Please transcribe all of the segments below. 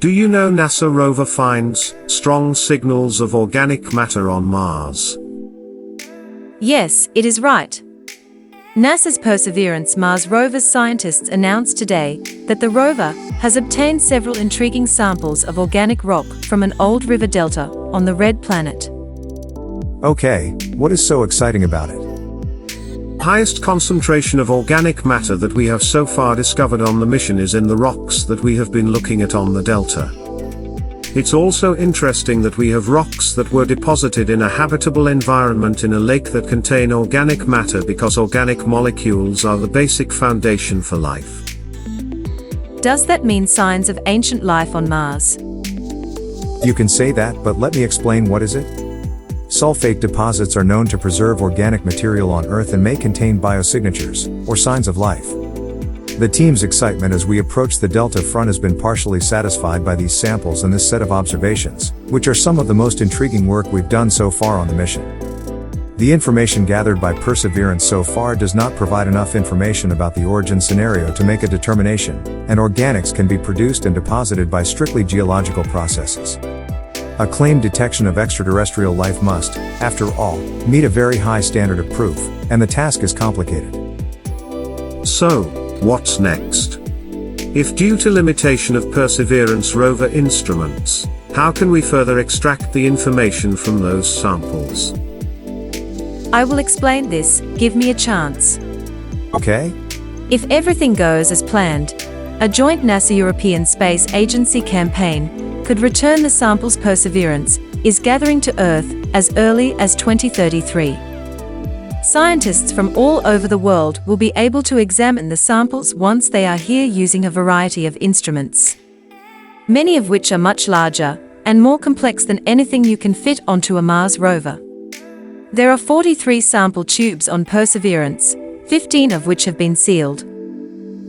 Do you know NASA rover finds strong signals of organic matter on Mars? Yes, it is right. NASA's Perseverance Mars rover's scientists announced today that the rover has obtained several intriguing samples of organic rock from an old river delta on the Red Planet. Okay, what is so exciting about it? Highest concentration of organic matter that we have so far discovered on the mission is in the rocks that we have been looking at on the delta. It's also interesting that we have rocks that were deposited in a habitable environment in a lake that contain organic matter because organic molecules are the basic foundation for life. Does that mean signs of ancient life on Mars? You can say that, but let me explain what is it? Sulfate deposits are known to preserve organic material on Earth and may contain biosignatures, or signs of life. The team's excitement as we approach the Delta front has been partially satisfied by these samples and this set of observations, which are some of the most intriguing work we've done so far on the mission. The information gathered by Perseverance so far does not provide enough information about the origin scenario to make a determination, and organics can be produced and deposited by strictly geological processes. A claimed detection of extraterrestrial life must, after all, meet a very high standard of proof, and the task is complicated. So, what's next? If due to limitation of Perseverance rover instruments, how can we further extract the information from those samples? I will explain this, give me a chance. Okay? If everything goes as planned, a joint NASA-European Space Agency campaign could return the samples Perseverance is gathering to Earth as early as 2033. Scientists from all over the world will be able to examine the samples once they are here using a variety of instruments, many of which are much larger and more complex than anything you can fit onto a Mars rover. There are 43 sample tubes on Perseverance, 15 of which have been sealed.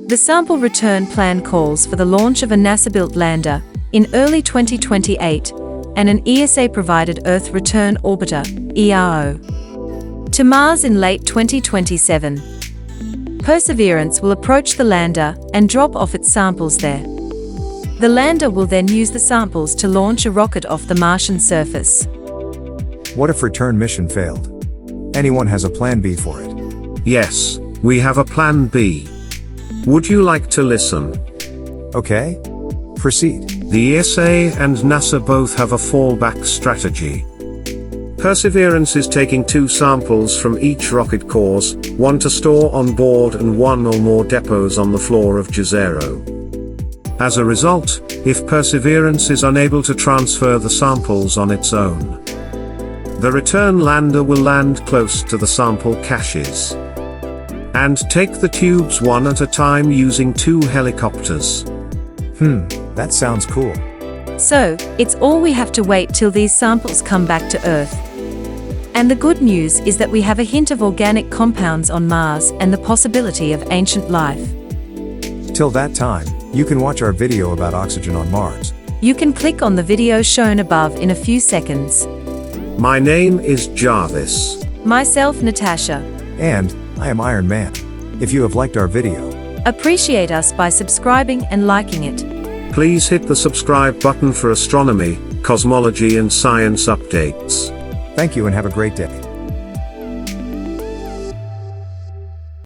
The sample return plan calls for the launch of a NASA-built lander in early 2028 and an ESA-provided Earth Return Orbiter, ERO, to Mars in late 2027. Perseverance will approach the lander and drop off its samples there. The lander will then use the samples to launch a rocket off the Martian surface. What if return mission failed? Anyone has a plan B for it? Yes, we have a plan B. Would you like to listen? Okay. Proceed. The ESA and NASA both have a fallback strategy. Perseverance is taking 2 samples from each rocket cores, one to store on board and one or more depots on the floor of Jezero. As a result, if Perseverance is unable to transfer the samples on its own, the return lander will land close to the sample caches and take the tubes one at a time using 2 helicopters. That sounds cool. So, it's all we have to wait till these samples come back to Earth. And the good news is that we have a hint of organic compounds on Mars and the possibility of ancient life. Till that time, you can watch our video about oxygen on Mars. You can click on the video shown above in a few seconds. My name is Jarvis. Myself, Natasha. And, I am Iron Man. If you have liked our video, Appreciate us by subscribing and liking it. Please hit the subscribe button for astronomy, cosmology and science updates. thank you and have a great day.